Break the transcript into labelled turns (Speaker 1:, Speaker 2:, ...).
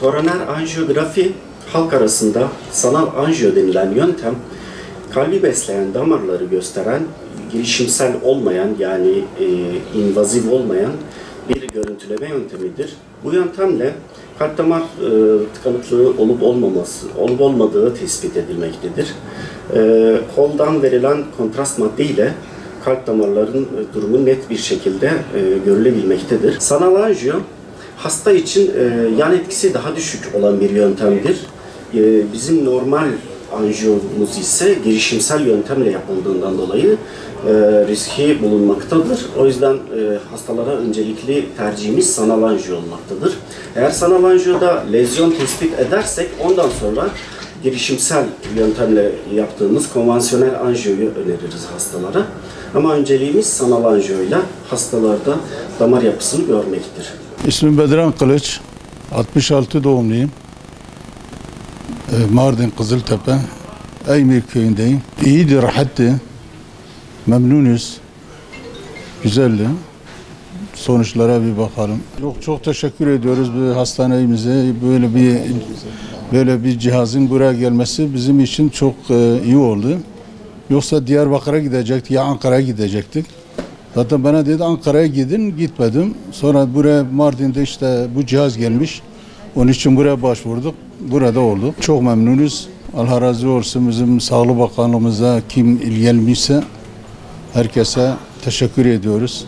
Speaker 1: Koroner anjiyografi halk arasında sanal anjiyo denilen yöntem, kalbi besleyen damarları gösteren, girişimsel olmayan yani invazif olmayan bir görüntüleme yöntemidir. Bu yöntemle kalp damar tıkanıklığı olup olmadığı tespit edilmektedir. Koldan verilen kontrast madde ile kalp damarların durumu net bir şekilde görülebilmektedir. Sanal anjiyo hasta için yan etkisi daha düşük olan bir yöntemdir. Bizim normal anjiyomuz ise girişimsel yöntemle yapıldığından dolayı riski bulunmaktadır. O yüzden hastalara öncelikli tercihimiz sanal anjiyo olmaktadır. Eğer sanal anjiyoda lezyon tespit edersek ondan sonra girişimsel yöntemle yaptığımız konvansiyonel anjiyoyu öneririz hastalara. Ama önceliğimiz sanal anjiyoyla hastalarda damar yapısını görmektir.
Speaker 2: İsmim Bedran Kılıç, 66 doğumluyum. Mardin Kızıltepe, Eymir köyündeyim. İyiydi, rahattı, memnunuz, güzeldi. Sonuçlara bir bakalım. Çok teşekkür ediyoruz bu hastanemize. Böyle bir cihazın buraya gelmesi bizim için çok iyi oldu. Yoksa Diyarbakır'a gidecektik ya Ankara'ya gidecektik. Zaten bana dedi Ankara'ya gidin, gitmedim. Sonra buraya Mardin'de işte bu cihaz gelmiş. Onun için buraya başvurduk. Burada olduk. Çok memnunuz. Allah razı olsun bizim Sağlık Bakanlığımıza kim ilgilenmişse herkese teşekkür ediyoruz.